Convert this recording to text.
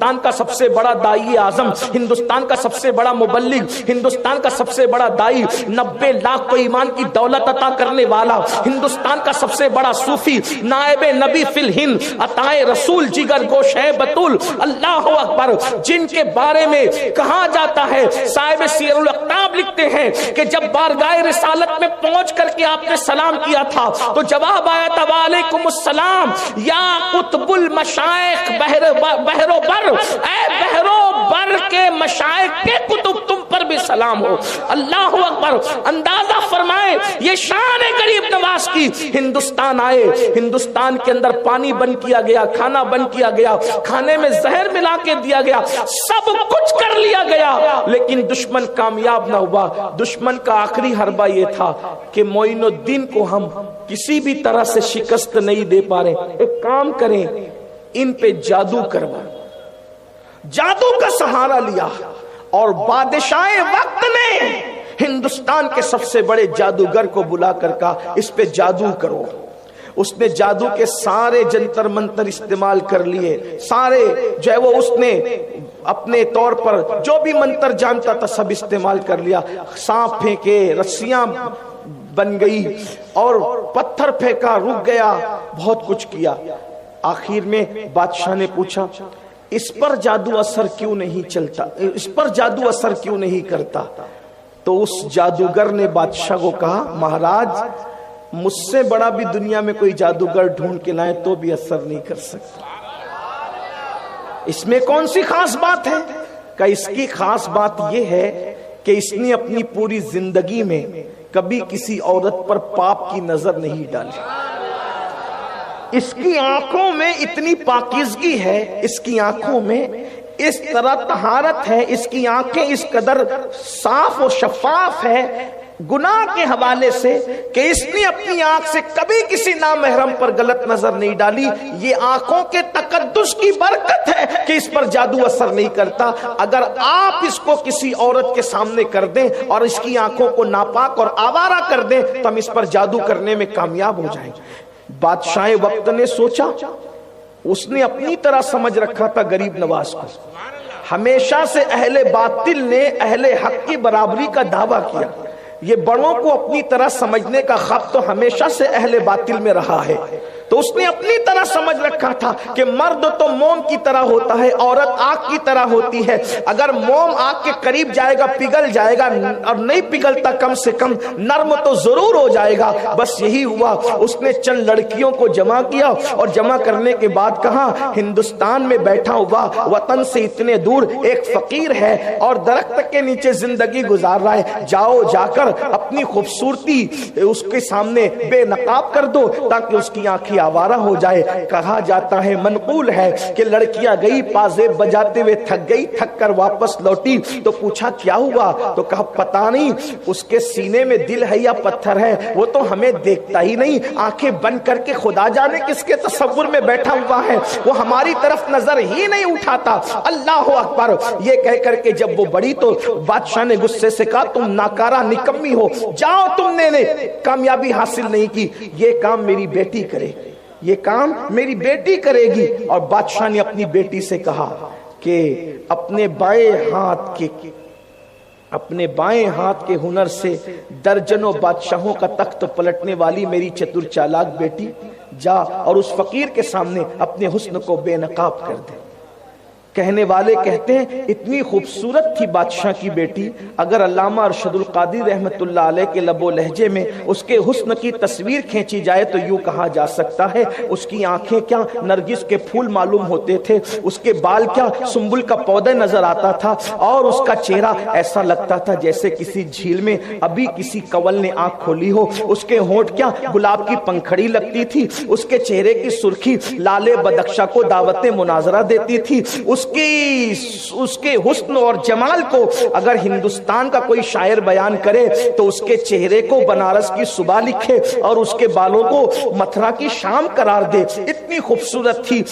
ہندوستان کا سب سے بڑا داعی اعظم، ہندوستان کا سب سے بڑا مبلغ، ہندوستان کا سب سے بڑا داعی، 90 لاکھ کو ایمان کی دولت عطا کرنے والا، ہندوستان کا سب سے بڑا صوفی، نائب نبی فی الہند، عطائے رسول، جگر گوش ہے بطول، اللہ اکبر، جن کے بارے میں کہا جاتا ہے، صاحب سیر الاقتاب لکھتے ہیں کہ جب بارگاہ رسالت میں پہنچ کر کے آپ نے سلام کیا تھا تو جواب آیا تھا وعلیکم السلام یا قطب المشائخ بحر و بر، اے بحر و بر کے مشائخ کے قطب تم پر بھی سلام ہو۔ اللہ اکبر، اندازہ فرمائے یہ شان ہے غریب نواز کی۔ ہندوستان آئے، ہندوستان کے اندر پانی بند کیا گیا، کھانا بند کیا گیا، کھانے میں زہر ملا کے دیا گیا، سب کچھ کر لیا گیا، لیکن دشمن کامیاب نہ ہوا۔ دشمن کا آخری حربہ یہ تھا کہ معین الدین کو ہم کسی بھی طرح سے شکست نہیں دے پا رہے، ایک کام کریں، ان پہ جادو کروا۔ جادو کا سہارا لیا اور بادشاہ وقت نے ہندوستان کے سب سے بڑے جادوگر کو بلا کر کہا اس پہ جادو کرو۔ اس نے جادو کے سارے جنتر منتر استعمال کر لیے، سارے جو ہے وہ اس نے اپنے طور پر جو بھی منتر جانتا تھا سب استعمال کر لیا۔ سانپ پھینکے، رسیاں بن گئی اور پتھر پھینکا، رک گیا، بہت کچھ کیا۔ آخر میں بادشاہ نے پوچھا اس پر جادو اثر کیوں نہیں چلتا، اس پر جادو اثر کیوں نہیں کرتا؟ تو اس جادوگر نے بادشاہ کو کہا مہاراج مجھ سے بڑا بھی دنیا میں کوئی جادوگر ڈھونڈ کے لائے تو بھی اثر نہیں کر سکتا۔ اس میں کون سی خاص بات ہے؟ کہ اس کی خاص بات یہ ہے کہ اس نے اپنی پوری زندگی میں کبھی کسی عورت پر پاپ کی نظر نہیں ڈالی۔ اس کی آنکھوں میں اتنی پاکیزگی ہے، اس کی آنکھوں میں اس طرح طہارت ہے، اس کی آنکھیں اس قدر صاف و شفاف ہے گناہ کے حوالے سے کہ اس نے اپنی آنکھ سے کبھی کسی نامحرم پر غلط نظر نہیں ڈالی۔ یہ آنکھوں کے تقدس کی برکت ہے کہ اس پر جادو اثر نہیں کرتا۔ اگر آپ اس کو کسی عورت کے سامنے کر دیں اور اس کی آنکھوں کو ناپاک اور آوارہ کر دیں تو ہم اس پر جادو کرنے میں کامیاب ہو جائیں۔ بادشاہ وقت نے سوچا، اس نے اپنی طرح سمجھ رکھا تھا غریب نواز کو، ہمیشہ سے اہل باطل نے اہل حق کی برابری کا دعویٰ کیا۔ یہ بڑوں کو اپنی طرح سمجھنے کا خط تو ہمیشہ سے اہل باطل میں رہا ہے، تو اس نے اپنی طرح سمجھ رکھا تھا کہ مرد تو موم کی طرح ہوتا ہے، عورت آگ کی طرح ہوتی ہے، اگر موم آگ کے قریب جائے گا پگھل جائے گا، اور نہیں پگھلتا کم سے کم نرم تو ضرور ہو جائے گا۔ بس یہی ہوا، اس نے چند لڑکیوں کو جمع کیا اور جمع کرنے کے بعد کہا ہندوستان میں بیٹھا ہوا وطن سے اتنے دور ایک فقیر ہے اور درخت کے نیچے زندگی گزار رہا ہے، جاؤ جا کر اپنی خوبصورتی اس کے سامنے بے نقاب کر دو تاکہ اس کی آنکھیں آوارہ ہو جائے۔ کہا جاتا ہے، منقول ہے کہ لڑکیاں گئی پازیب بجاتے ہوئے تھک گئی، تھک کر واپس لوٹی تو پوچھا کیا ہوا؟ تو کہا پتہ نہیں، اس کے سینے میں دل ہے یا پتھر ہے، وہ تو ہمیں دیکھتا ہی نہیں، آنکھیں بند کر کے خدا جانے کس کے تصور میں بیٹھا ہوا ہے، وہ ہماری طرف نظر ہی نہیں اٹھاتا۔ اللہ اکبر، یہ کہہ کر کے جب وہ بڑی تو بادشاہ نے غصے سے کہا تم ناکارہ نکمی ہو، جاؤ، تم نے کامیابی حاصل نہیں کی، یہ کام میری بیٹی کرے، یہ کام میری بیٹی کرے گی۔ اور بادشاہ نے اپنی بیٹی سے کہا کہ اپنے بائیں ہاتھ کے ہنر سے درجنوں بادشاہوں کا تخت پلٹنے والی میری چتر چالاک بیٹی، جا اور اس فقیر کے سامنے اپنے حسن کو بے نقاب کر دے۔ کہنے والے کہتے ہیں اتنی خوبصورت تھی بادشاہ کی بیٹی، اگر علامہ ارشد القادری رحمت اللہ علیہ کے لب و لہجے میں اس کے حسن کی تصویر کھینچی جائے تو یوں کہا جا سکتا ہے اس کی آنکھیں کیا نرگس کے پھول معلوم ہوتے تھے، اس کے بال کیا سنبل کا پودا نظر آتا تھا، اور اس کا چہرہ ایسا لگتا تھا جیسے کسی جھیل میں ابھی کسی کنول نے آنکھ کھولی ہو، اس کے ہونٹ کیا گلاب کی پنکھڑی لگتی تھی، اس کے چہرے کی سرخی لالے بدخشاں کو دعوت مناظرہ دیتی تھی، اس کے حسن اور جمال کو اگر ہندوستان کا کوئی شاعر بیان کرے تو اس کے چہرے کو بنارس کی صبح لکھے اور اس کے بالوں کو متھرا کی شام قرار دے، اتنی خوبصورت تھی۔